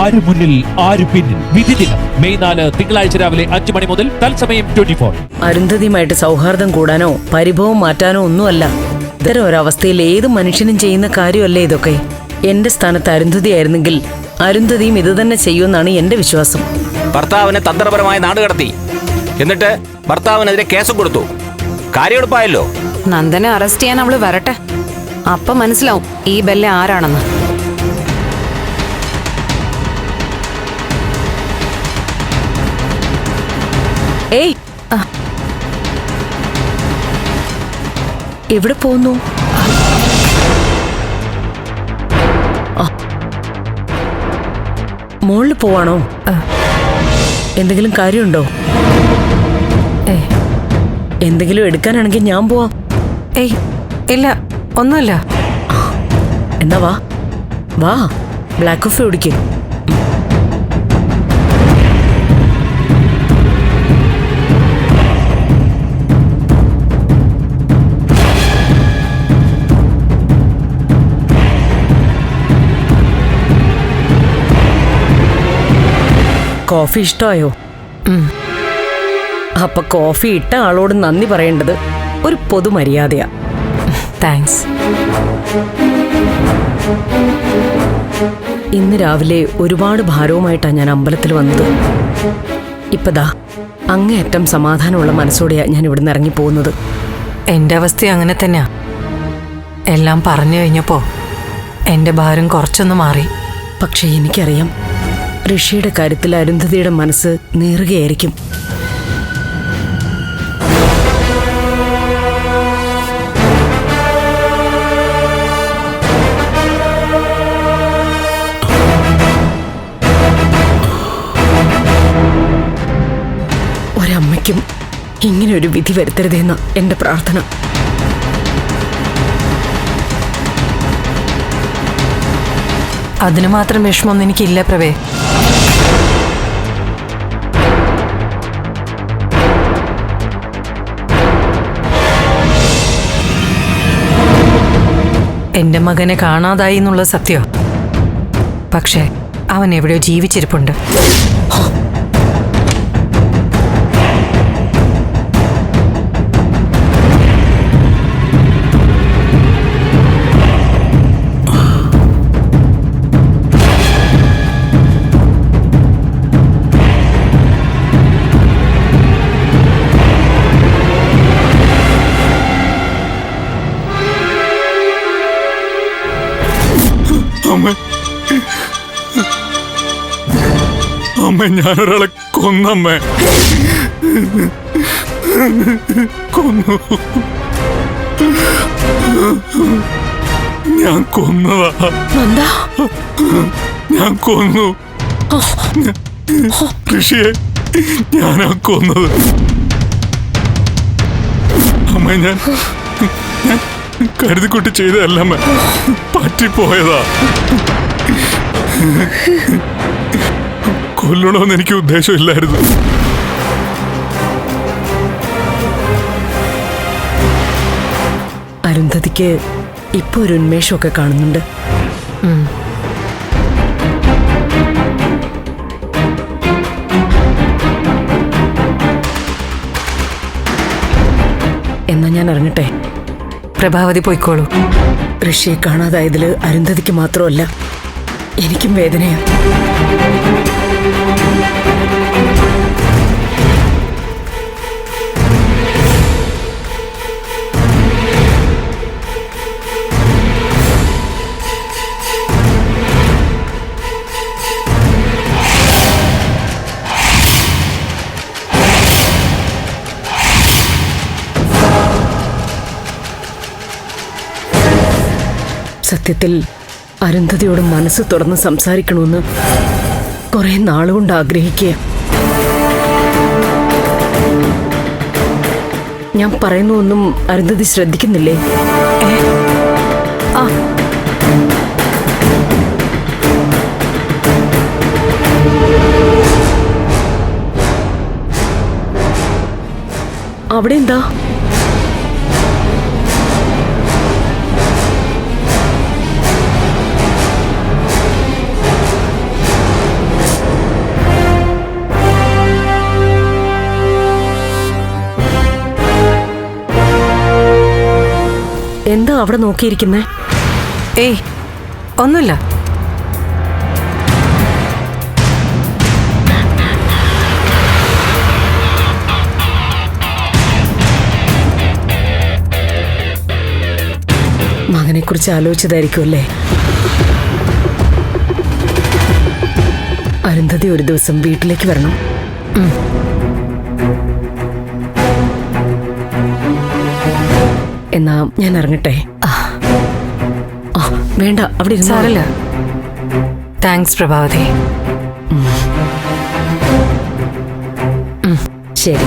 ആര് മുന്നിൽ ആര് പിന്നിൽ. വിധി ദിനം മെയ് 4 തിങ്കളാഴ്ച രാവിലെ 5 മണി മുതൽ തത്സമയം 24. അരുന്ധതിയുമായിട്ട് സൗഹാർദ്ദം കൂടാനോ പരിഭവം മാറ്റാനോ ഒന്നുമല്ല. ഇത്തരം ഒരവസ്ഥയിൽ ഏത് മനുഷ്യനും ചെയ്യുന്ന കാര്യമല്ലേ ഇതൊക്കെ. എന്റെ സ്ഥാനത്ത് അരുന്ധതിയായിരുന്നെങ്കിൽ അരുന്ധതിയും ഇത് തന്നെ ചെയ്യുമെന്നാണ് എന്റെ വിശ്വാസം. ഭർത്താവിനെ തന്ത്രപരമായി നാടുകടത്തി, എന്നിട്ട് ഭർത്താവിനെതിരെ കേസും കൊടുത്തു. കാര്യം എളുപ്പമായല്ലോ. നന്ദനെ അറസ്റ്റ് ചെയ്യാൻ അവള് വരട്ടെ, അപ്പൊ മനസ്സിലാവും ഈ ബെല്ല ആരാണെന്ന്. ഏയ്, എവിടെ പോകുന്നു? മോളിൽ പോവാണോ? എന്തെങ്കിലും കാര്യമുണ്ടോ? എന്തെങ്കിലും എടുക്കാനാണെങ്കിൽ ഞാൻ പോവാം. ഏയ് ഇല്ല, ഒന്നുമില്ല. എന്നാ വാ വാ, ബ്ലാക്ക് കോഫി കുടിക്കും. കോഫി ഇഷ്ടമായോ? അപ്പൊ കോഫി ഇട്ട ആളോട് നന്ദി പറയേണ്ടത് ഒരു പൊതുമര്യാദയാ. താങ്ക്സ്. ഇന്ന് രാവിലെ ഒരുപാട് ഭാരവുമായിട്ടാണ് ഞാൻ അമ്പലത്തിൽ വന്നത്. ഇപ്പതാ അങ്ങേയറ്റം സമാധാനമുള്ള മനസ്സോടെയാ ഞാൻ ഇവിടുന്ന് ഇറങ്ങിപ്പോകുന്നത്. എന്റെ അവസ്ഥ അങ്ങനെ തന്നെയാ. എല്ലാം പറഞ്ഞു കഴിഞ്ഞപ്പോ എന്റെ ഭാരം കുറച്ചൊന്ന് മാറി. പക്ഷെ എനിക്കറിയാം, ഋഷിയുടെ കാര്യത്തിൽ അരുന്ധതിയുടെ മനസ്സ് നേറുകയായിരിക്കും. ഒരമ്മയ്ക്കും ഇങ്ങനെ ഒരു വിധി വരുത്തരുതെന്ന എന്റെ പ്രാർത്ഥന. അതിനു മാത്രം വിഷമമൊന്നും എനിക്കില്ല പ്രവേ. എന്റെ മകനെ കാണാതായി എന്നുള്ള സത്യം. പക്ഷേ അവൻ എവിടെയോ ജീവിച്ചിരിപ്പുണ്ട്. അമ്മ, ഞാനൊരാളെ കൊന്നമ്മേ, കൊന്നു. ഞാൻ കൊന്നതാ. ഞാൻ കൊന്നു ഋഷിയെ, ഞാനാ കൊന്നത്. അമ്മ, ഞാൻ കരുതിക്കുട്ടി ചെയ്തതല്ല അമ്മ, പറ്റിപ്പോയതാ. കൊല്ലണമെന്ന് എനിക്ക് ഉദ്ദേശമില്ലായിരുന്നു. അരുന്ധതിക്ക് ഇപ്പൊ ഒരു ഉന്മേഷമൊക്കെ കാണുന്നുണ്ട്. എന്നാ ഞാൻ ഇറങ്ങട്ടെ. പ്രഭാവതി പോയിക്കോളൂ. ഋഷിയെ കാണാതായതില് അരുന്ധതിക്ക് മാത്രമല്ല, എനിക്കും വേദനയാ. സത്യത്തിൽ അരുന്ധതിയോട് മനസ്സ് തുറന്ന് സംസാരിക്കണമെന്ന് കുറെ നാളുകൊണ്ട് ആഗ്രഹിക്കുക. ഞാൻ പറയുന്ന ഒന്നും അരുന്ധതി ശ്രദ്ധിക്കുന്നില്ലേ? അവിടെ എന്താ? അവിടെ നോക്കിയിരിക്കുന്നേ? ഏയ് ഒന്നുമില്ല. മകനെ കുറിച്ച് ആലോചിച്ചതായിരിക്കുമല്ലേ? അരുന്ധതി ഒരു ദിവസം വീട്ടിലേക്ക് വരണം. എന്നാ ഞാൻ ഇറങ്ങട്ടെ. വേണ്ട, അവിടെ സാരല്ല. താങ്ക്സ് പ്രഭാവതി. ശരി.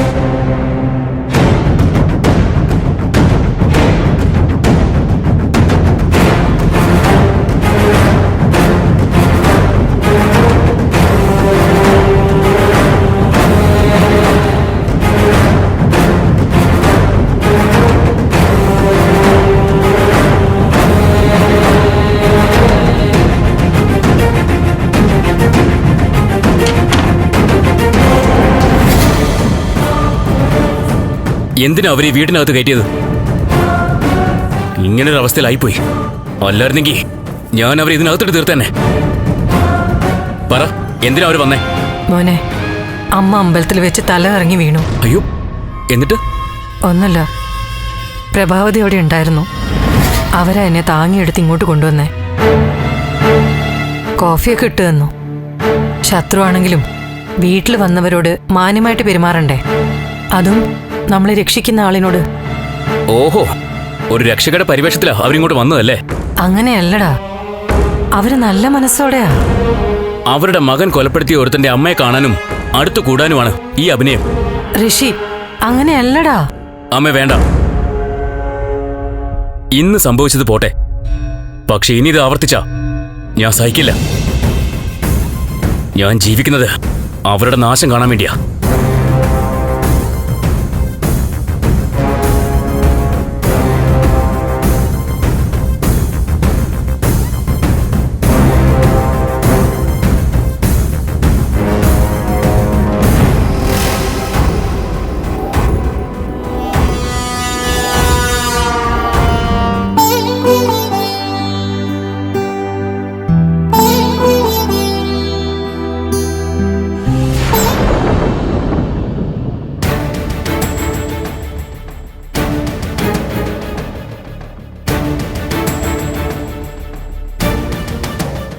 എന്തിനാ അവരെ വീടിനകത്ത് കയറ്റിയത്? ഇങ്ങനൊരു അവസ്ഥയിലായിപ്പോയി. അല്ലായിരുന്നെങ്കിൽ ഞാൻ അവരെ ഇതിനകത്തിട്ട് തീർത്തന്നെ. പറ, എന്തിനാ അവര് വന്നേ? മോനെ, അമ്മ അമ്പലത്തിൽ വെച്ച് തല ഇറങ്ങി വീണു. അയ്യോ, എന്നിട്ട്? ഒന്നുമില്ല, പ്രഭാവതി അവിടെ ഉണ്ടായിരുന്നു. അവരാ എന്നെ താങ്ങിയെടുത്ത് ഇങ്ങോട്ട് കൊണ്ടുവന്നേ. കോഫിയൊക്കെ ഇട്ട് തന്നു. ശത്രുവാണെങ്കിലും വീട്ടിൽ വന്നവരോട് മാന്യമായിട്ട് പെരുമാറണ്ടേ, അതും നമ്മളെ രക്ഷിക്കുന്ന ആളിനോട്. ഓഹോ, ഒരു രക്ഷകയുടെ പരിവേഷത്തിലാ അവരിങ്ങോട്ട് വന്നതല്ലേ? അങ്ങനെയല്ലടാ, അവര് നല്ല മനസ്സോടെയാ. അവരുടെ മകൻ കൊലപ്പെടുത്തിയ ഒരുത്തന്റെ അമ്മയെ കാണാനും അടുത്തു കൂടാനുമാണ് ഈ അഭിനയം. ഋഷി, അങ്ങനെയല്ലടാ. അമ്മ വേണ്ട, ഇന്ന് സംഭവിച്ചത് പോട്ടെ. പക്ഷെ ഇനി ഇത് ആവർത്തിച്ചാ ഞാൻ സഹിക്കില്ല. ഞാൻ ജീവിക്കുന്നത് അവരുടെ നാശം കാണാൻ വേണ്ടിയാ.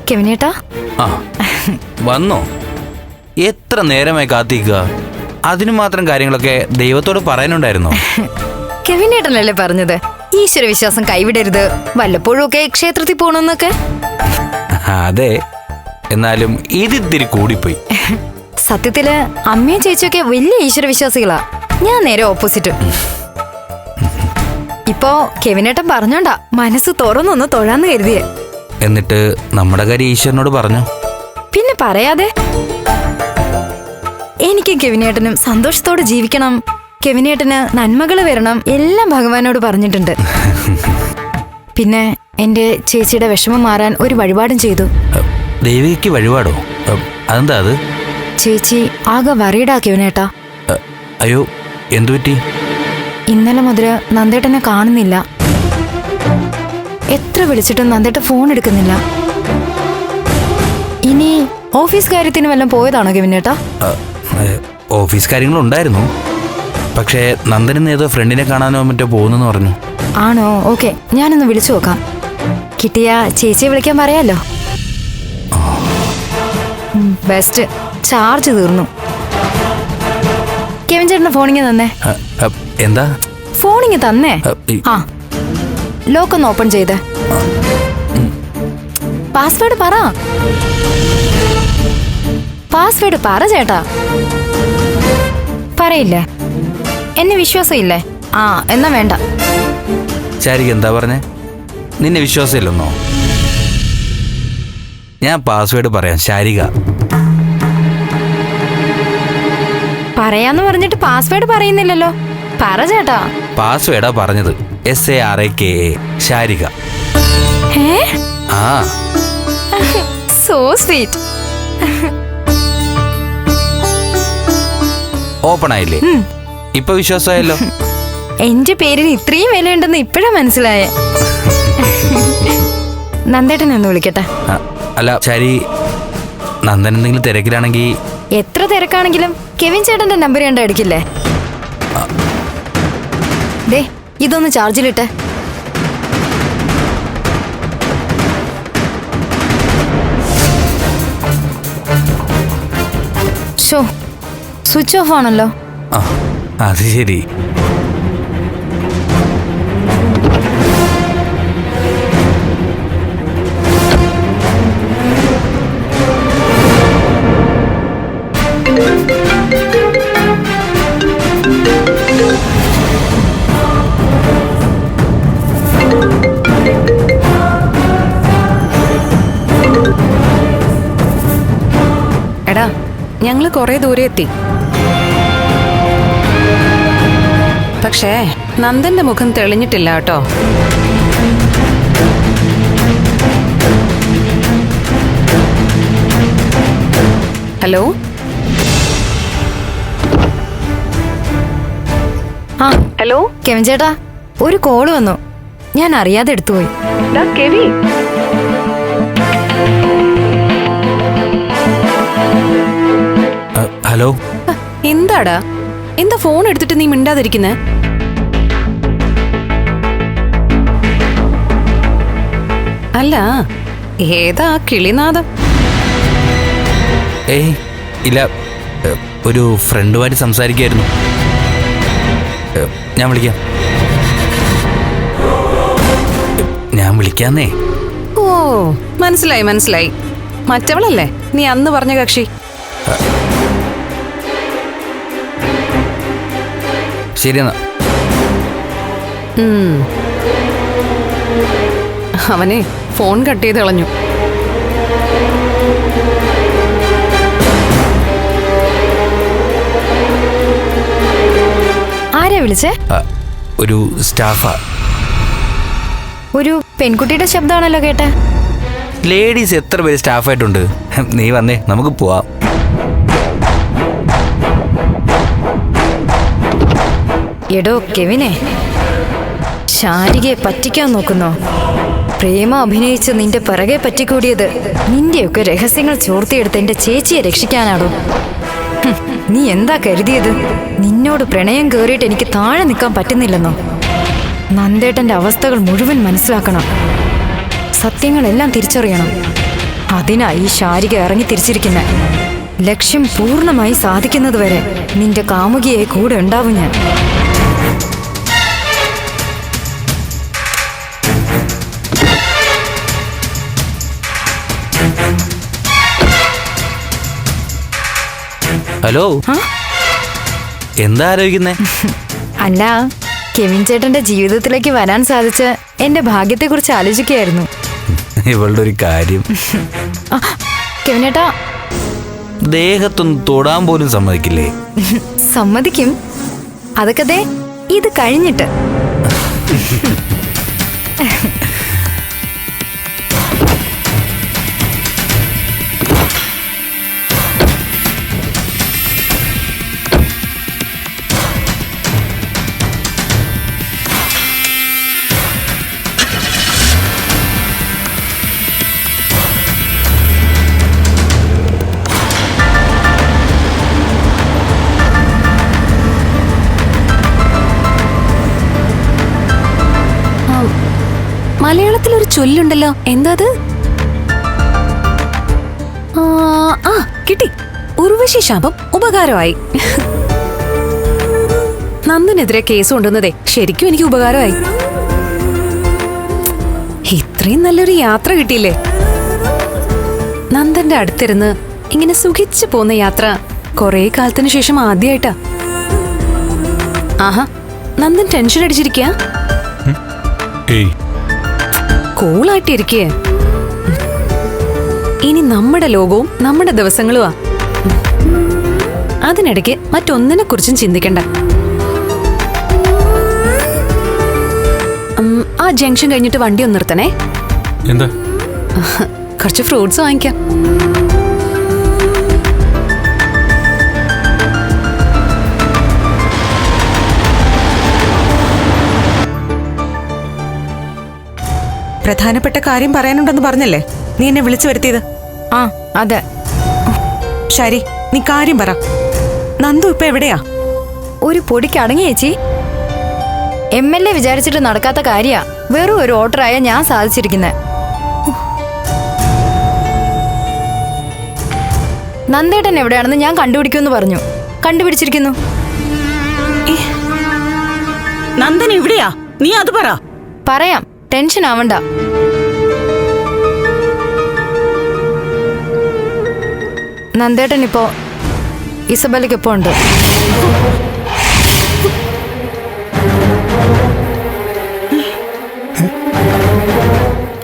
കെവിനേട്ടാ, ആ വന്നോ? എത്ര നേരമായി കാത്തിക്കുക? അതിനു മാത്രം കാര്യങ്ങളൊക്കെ ദൈവത്തോട് പറയാനുണ്ടായിരുന്നോ? കെവിനേട്ടനല്ലേ പറഞ്ഞത് ഈശ്വര വിശ്വാസം കൈവിടരുത്, വല്ലപ്പോഴും ഒക്കെ ക്ഷേത്രത്തിൽ പോണെന്നൊക്കെ? അതെ, എന്നാലും ഇതിത്തിരി കൂടിപ്പോയി. സത്യത്തില് അമ്മയും ചേച്ചിയൊക്കെ വലിയ ഈശ്വര വിശ്വാസികളാ. ഞാൻ നേരെ ഓപ്പോസിറ്റ്. ഇപ്പോ കെവിനേട്ടൻ പറഞ്ഞോണ്ടാ മനസ്സ് തുറന്നൊന്ന് തൊഴാന്ന് കരുതിയേ. എന്നിട്ട് നമ്മുടെ കാര്യം ഈശ്വരനോട് പറഞ്ഞു? പിന്നെ പറയാതെ. എനിക്ക് കെവിനേട്ടനും സന്തോഷത്തോടെ ജീവിക്കണം, കെവിനേട്ടന് നന്മകൾ വരണം, എല്ലാം ഭഗവാനോട് പറഞ്ഞിട്ടുണ്ട്. പിന്നെ എന്റെ ചേച്ചിയുടെ വിഷമം മാറാൻ ഒരു വഴിപാടും ചെയ്തു. ദേവിക്ക് വഴിപാടോ? അതെന്താ അത്? ചേച്ചി ആകെ വറീഡാ കെവിനേട്ടാ. അയ്യോ, എന്തു പറ്റി? ഇന്നലെ മുതൽ നന്ദേട്ടനെ കാണുന്നില്ല. എത്ര വിളിച്ചിട്ടും നന്ദേട്ട ഫോൺ എടുക്കുന്നില്ല. ഇനി ഓഫീസ് കാര്യത്തിന് വല്ലതും പോയതാണോ കെവിനേട്ടാ? ഓഫീസ് കാര്യങ്ങളുണ്ടായിരുന്നു, പക്ഷേ നന്ദൻ ഏതോ ഫ്രണ്ടിനെ കാണാനോ മറ്റോ പോകുന്നെന്ന് പറഞ്ഞു. ആണോ? ഓക്കെ, ഞാനൊന്ന് വിളിച്ചു നോക്കാം. കിട്ടിയ ചേച്ചിയെ വിളിക്കാൻ പറയാലോ. ബെസ്റ്റ്. ചാർജ് തീർന്നു. കെവിൻ ചേട്ടന്റെ ഫോണിങ് തന്നേ. എന്താ? ഫോണിങ് തന്നേ. ആ, ലോക്കൊന്ന് ഓപ്പൺ ചെയ്തേ. പാസ്വേഡ് പറ. പാസ്വേഡ് പറ ചേട്ടാ. പറയില്ലേ? എന്നെ വിശ്വാസം ഇല്ലേ? ആ, എന്നാ വേണ്ട. ശാരിക എന്താ പറഞ്ഞേ? നിന്നെ വിശ്വാസമില്ലെന്നോ? ഞാൻ പാസ്വേഡ് പറയാം ശാരിക. പറയാന്ന് പറഞ്ഞിട്ട് പാസ്വേഡ് പറയുന്നില്ലല്ലോ. പറ ചേട്ടാ. പാസ്വേഡാ പറഞ്ഞത്. SARAKA ശാരിക. ആ, സോ സ്വീറ്റ്. ഓപ്പൺ ആയില്ലേ? ഇപ്പൊ വിശ്വാസമായല്ലോ. എന്റെ പേരിന് ഇത്രയും വിലയുണ്ടെന്ന് ഇപ്പഴാ മനസ്സിലായേ. നന്ദേട്ടനെ ഒന്ന് വിളിക്കട്ടെ. അല്ല ശരി, നന്ദൻ എന്തെങ്കിലും തിരക്കിലാണെങ്കിൽ. എത്ര തിരക്കാണെങ്കിലും കെവിൻ ചേട്ടന്റെ നമ്പർ കണ്ട അടിക്കില്ലേ? ദേ ഇതൊന്ന് ചാർജിലിട്ടെ. ഷോ സ്വിച്ച് ഓഫ് ആണല്ലോ. ആ അത് ശരി. എടാ ഞങ്ങള് കുറെ ദൂരെ എത്തി. പക്ഷേ നന്ദന്റെ മുഖം തെളിഞ്ഞിട്ടില്ല കേട്ടോ. ഹലോ. ആ ഹലോ കെവിൻ ചേട്ടാ, ഒരു കോള് വന്നു, ഞാൻ അറിയാതെ എടുത്തുപോയി. ഹലോ. എന്താടാ, എന്താ ഫോൺ എടുത്തിട്ട് നീ മിണ്ടാതിരിക്കുന്നെ? അല്ല ഏതാ കിളിനാദം? ഏയ് ഇല്ല, ഒരു ഫ്രണ്ടുമായിട്ട് സംസാരിക്കായിരുന്നു. ഞാൻ വിളിക്കാം. ഞാൻ വിളിക്കാന്നേ. ഓ മനസ്സിലായി മനസ്സിലായി, മറ്റവളല്ലേ നീ അന്ന് പറഞ്ഞ കക്ഷി. ശരിയെന്നാ. അവനെ ഫോൺ കട്ട് ചെയ്ത് കളഞ്ഞു. ആരാ വിളിച്ചേ? ഒരു സ്റ്റാഫാ. ഒരു പെൺകുട്ടിയുടെ ശബ്ദമാണല്ലോ കേട്ടെ. ലേഡീസ് എത്ര പേര് സ്റ്റാഫായിട്ടുണ്ട്. നീ വന്നേ, നമുക്ക് പോവാം. എടോ കെവിനെ, ശാരികയെ പറ്റിക്കാൻ നോക്കുന്നോ? പ്രേമ അഭിനയിച്ച് നിന്റെ പിറകെ പറ്റിക്കൂടിയത് നിന്റെയൊക്കെ രഹസ്യങ്ങൾ ചോർത്തിയെടുത്ത് എന്റെ ചേച്ചിയെ രക്ഷിക്കാനാടോ? നീ എന്താ കരുതിയത്? നിന്നോട് പ്രണയം കേറിയിട്ട് എനിക്ക് താഴെ നിൽക്കാൻ പറ്റുന്നില്ലെന്നോ? നന്ദേട്ടന്റെ അവസ്ഥകൾ മുഴുവൻ മനസ്സിലാക്കണം, സത്യങ്ങളെല്ലാം തിരിച്ചറിയണം. അതിനായി ഈ ശാരിക ഇറങ്ങി തിരിച്ചിരിക്കുന്ന. ലക്ഷ്യം പൂർണ്ണമായി സാധിക്കുന്നതുവരെ നിന്റെ കാമുകിയായി കൂടെ ഉണ്ടാവും ഞാൻ. ഹലോ. എന്താ ആലോചിക്കുന്നേ? അല്ല, കെവിൻ ചേട്ടന്റെ ജീവിതത്തിലേക്ക് വരാൻ സാധിച്ച എന്റെ ഭാഗ്യത്തെക്കുറിച്ച് ആലോചിക്കുകയായിരുന്നു. ഇവളുടെ ഒരു കാര്യം. കെവിനേട്ടാ, ദേഹത്തൊന്നും തൊടാൻ പോലും സമ്മതിക്കില്ലേ? സമ്മതിക്കും. അതൊക്കെ ദേ ഇത് കഴിഞ്ഞിട്ട്. മലയാളത്തിൽ ഒരു ചൊല്ലുണ്ടല്ലോ, എന്താ അത്? ആ കിട്ടി. ഉർവശി ശാപം ഉപകാരമായി. നന്ദനെതിരെ കേസ് കൊണ്ടുവന്നതേ ശരിക്കും എനിക്ക് ഉപകാരമായി. ഇത്രയും നല്ലൊരു യാത്ര കിട്ടിയില്ലേ? നന്ദന്റെ അടുത്തിരുന്ന് ഇങ്ങനെ സുഖിച്ചു പോന്ന യാത്ര കൊറേ കാലത്തിന് ശേഷം ആദ്യമായിട്ടാ. ആഹാ, നന്ദൻ ടെൻഷൻ അടിച്ചിരിക്കുക. കൂളായിട്ടിരിക്കേ. ഇനി നമ്മുടെ ലോകവും നമ്മുടെ ദിവസങ്ങളുമാ. അതിനിടയ്ക്ക് മറ്റൊന്നിനെ കുറിച്ചും ചിന്തിക്കണ്ട. ആ ജംഗ്ഷൻ കഴിഞ്ഞിട്ട് വണ്ടി ഒന്ന് നിർത്തണേ. എന്താ? കുറച്ച് ഫ്രൂട്ട്സ് വാങ്ങിക്കാം. പ്രധാനപ്പെട്ട കാര്യം പറയാനുണ്ടെന്ന് പറഞ്ഞല്ലേ നീ എന്നെ വിളിച്ചു വരുത്തിയത്? ആ അതെ. ശരി, നീ കാര്യം പറ. നന്ദു ഇപ്പൊ എവിടെയാ? ഒരു പൊടിക്ക് അടങ്ങി ചേച്ചി. MLA വിചാരിച്ചിട്ട് നടക്കാത്ത കാര്യ വെറും ഒരു ഓർഡറായ ഞാൻ സാധിച്ചിരിക്കുന്നത്. നന്ദേട്ടൻ എവിടെയാണെന്ന് ഞാൻ കണ്ടുപിടിക്കുമെന്ന് പറഞ്ഞു. കണ്ടുപിടിച്ചിരിക്കുന്നു. നന്ദൻ എവിടെയാ? നീ അത് പറ. പറയാം, ടെൻഷൻ ആവണ്ട. നന്ദേട്ടൻ ഇപ്പോ ഇസബലയ്ക്കൊപ്പം ഉണ്ട്.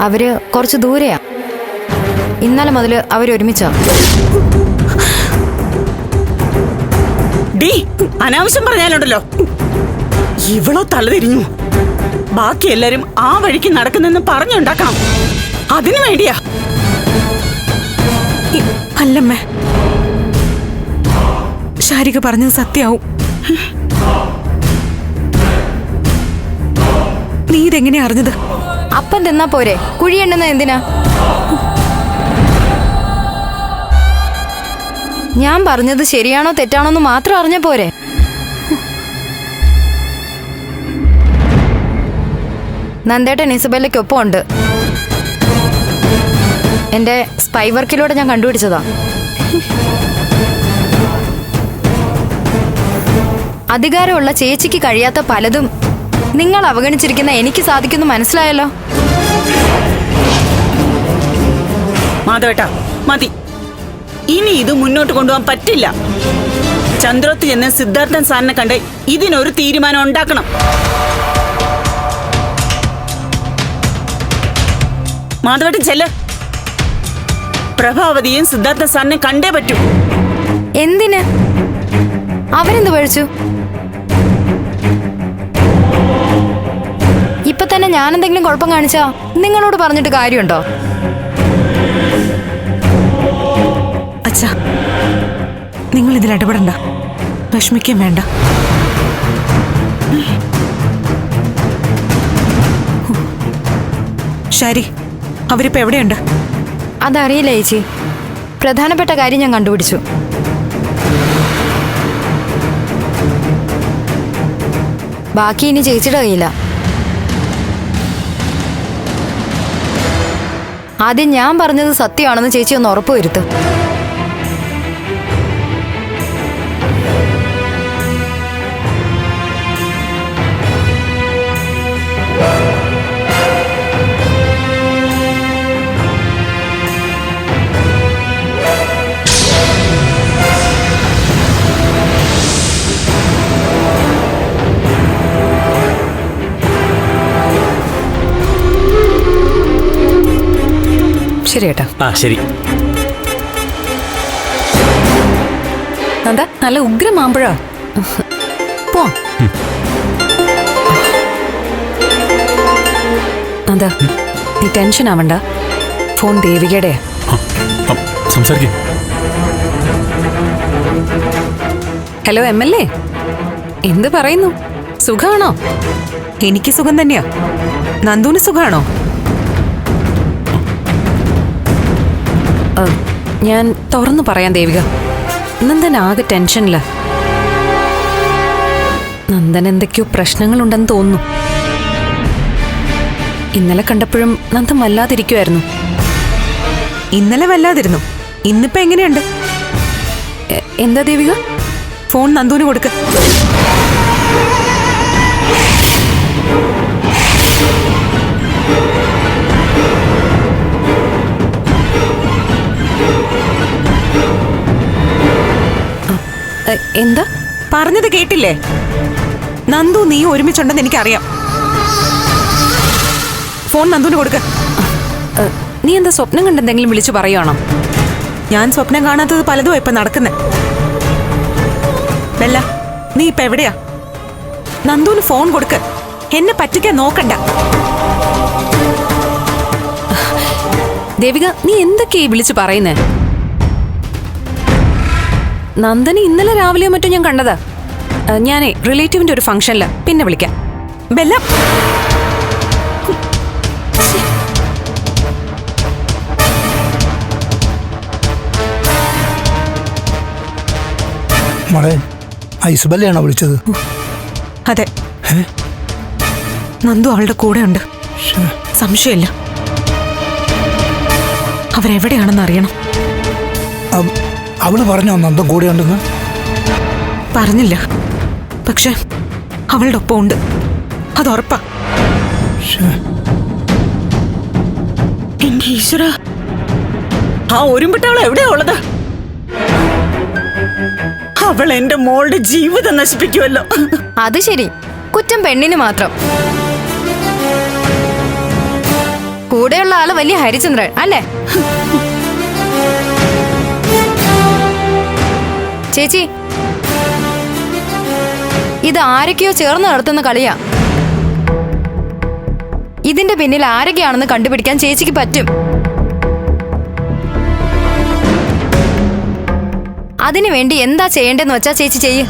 അവര് കുറച്ച് ദൂരെയാ. ഇന്നലെ മുതല് അവരൊരുമിച്ചാ. അനാവശ്യം പറഞ്ഞാലുണ്ടല്ലോ. ഇവളോ തലതിരിഞ്ഞു. ബാക്കി എല്ലാരും ആ വഴിക്ക് നടക്കുന്നെന്ന് പറഞ്ഞുണ്ടാക്കണം. അതിനു വേണ്ടിയാ. അല്ലമ്മേ, ശാരിക പറഞ്ഞത് സത്യാവും. നീ ഇതെങ്ങനെയാ അറിഞ്ഞത്? അപ്പം തിന്നാ പോരെ, കുഴിയെണ്ണുന്ന എന്തിനാ? ഞാൻ പറഞ്ഞത് ശരിയാണോ തെറ്റാണോ എന്ന് മാത്രം അറിഞ്ഞ പോരെ. നന്ദേട്ടൻ ഇസബല്ലയ്ക്കൊപ്പം ഉണ്ട്. എന്റെ സ്പൈ വർക്കിലൂടെ ഞാൻ കണ്ടുപിടിച്ചതാ. അധികാരമുള്ള ചേച്ചിക്ക് കഴിയാത്ത പലതും നിങ്ങൾ അവഗണിച്ചിരിക്കുന്ന എനിക്ക് സാധിക്കുന്നു. മനസ്സിലായല്ലോ? മാധവേട്ടാ, മതി. ഇനി ഇത് മുന്നോട്ട് കൊണ്ടുപോകാൻ പറ്റില്ല. ചന്ദ്രോത്ത് ചെന്ന് സിദ്ധാർത്ഥൻ സാറിനെ കണ്ട് ഇതിനൊരു തീരുമാനം ഉണ്ടാക്കണം. മാധവേട്ടൻ ചെല്ല്. പ്രഭാവതിയും സിദ്ധാർത്ഥ സാറിനെ കണ്ടേ പറ്റൂ. എന്തിന്? അവരെന്ത് പഴിച്ചു? ഇപ്പൊ തന്നെ ഞാൻ എന്തെങ്കിലും കുഴപ്പം കാണിച്ചാ നിങ്ങളോട് പറഞ്ഞിട്ട് കാര്യമുണ്ടോ? അച്ഛാ, നിങ്ങൾ ഇതിൽ ഇടപെടണ്ട. വിഷമിക്കാൻ വേണ്ട. ശരി, അവരിപ്പോ എവിടെയുണ്ട്? അതറിയില്ല ചേച്ചി. പ്രധാനപ്പെട്ട കാര്യം ഞാൻ കണ്ടുപിടിച്ചു. ബാക്കി ഇനി ചേച്ചിയുടെ കയ്യില്ല. ആദ്യം ഞാൻ പറഞ്ഞത് സത്യമാണെന്ന് ചേച്ചി ഒന്ന് ഉറപ്പുവരുത്തും. ശരി ഏട്ടാ. ആ ശരി. എന്താ നല്ല ഉഗ്രം മാമ്പഴാ. പോ. എന്താ നീ ടെൻഷൻ ആവണ്ട. ഫോൺ ദേവികയുടെ. സംസാരിക്കും. ഹലോ MLA, എന്ത് പറയുന്നു? സുഖാണോ? എനിക്ക് സുഖം തന്നെയാ. നന്ദുവിന് സുഖാണോ? ഞാൻ തുറന്നു പറയാം ദേവിക. നന്ദൻ ആകെ ടെൻഷനില്ല. നന്ദൻ എന്തൊക്കെയോ പ്രശ്നങ്ങളുണ്ടെന്ന് തോന്നുന്നു. ഇന്നലെ കണ്ടപ്പോഴും നന്ദൻ വല്ലാതിരിക്കുമായിരുന്നു. ഇന്നലെ വല്ലാതിരുന്നു. ഇന്നിപ്പോ എങ്ങനെയുണ്ട്? എന്താ ദേവിക? ഫോൺ നന്ദുവിന് കൊടുക്ക. എന്താ പറഞ്ഞത് കേട്ടില്ലേ? നന്ദു നീ ഒരുമിച്ചുണ്ടെന്ന് എനിക്കറിയാം. ഫോൺ നന്ദുവിന് കൊടുക്ക. നീ എന്താ സ്വപ്നം കണ്ടെന്തെങ്കിലും വിളിച്ചു പറയുവാണോ? ഞാൻ സ്വപ്നം കാണാത്തത് പലതും ഇപ്പൊ നടക്കുന്നേ. ബെല്ല, നീ ഇപ്പൊ എവിടെയാ? നന്ദുവിന് ഫോൺ കൊടുക്ക. എന്നെ പറ്റിക്കാൻ നോക്കണ്ട. ദേവിക, നീ എന്തൊക്കെയാ വിളിച്ചു പറയുന്നേ? നന്ദന് ഇന്നലെ രാവിലെയോ മറ്റോ ഞാൻ കണ്ടതാ. ഞാനേ റിലേറ്റീവിന്റെ ഒരു ഫംഗ്ഷനില്ല. പിന്നെ വിളിക്കാം. ബെല്ല, മോളെ ഐസുബല്ലയാണോ വിളിച്ചത്? അതെ, നന്ദു അവളുടെ കൂടെ ഉണ്ട്. സംശയമില്ല. അവരെവിടെയാണെന്ന് അറിയണം. അവള് പറഞ്ഞോ നന്ദൻ കൂടെ ഉണ്ടെന്ന്? പറഞ്ഞില്ല, പക്ഷെ അവളുടെ ഒപ്പം ഉണ്ട്, അത് ഉറപ്പാ. എന്റെ ഈശ്വര, ആ ഒരുമ്പിട്ടവൾ എവിടെയാ ഉള്ളത്? അവൾ എന്റെ മോളുടെ ജീവിതം നശിപ്പിക്കുമല്ലോ. അത് ശരി, കുറ്റം പെണ്ണിന് മാത്രം. കൂടെയുള്ള ആള് വലിയ ഹരിചന്ദ്രൻ അല്ലേ? ചേച്ചി, ഇത് ആരൊക്കെയോ ചേർന്ന് നടത്തുന്ന കളിയാ. ഇതിന്റെ പിന്നിൽ ആരൊക്കെയാണെന്ന് കണ്ടുപിടിക്കാൻ ചേച്ചിക്ക് പറ്റും. അതിനുവേണ്ടി എന്താ ചെയ്യേണ്ടെന്ന് വെച്ചാ ചേച്ചി ചെയ്യ്.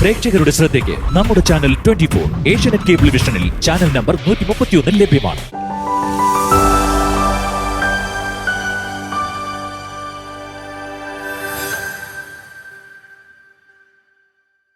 പ്രേക്ഷകരുടെ ശ്രദ്ധയ്ക്ക് നമ്മുടെ ചാനൽ 24 ഏഷ്യാനെറ്റ് കേബിൾ വിഷനിൽ ചാനൽ നമ്പർ 131 ലഭ്യമാണ്.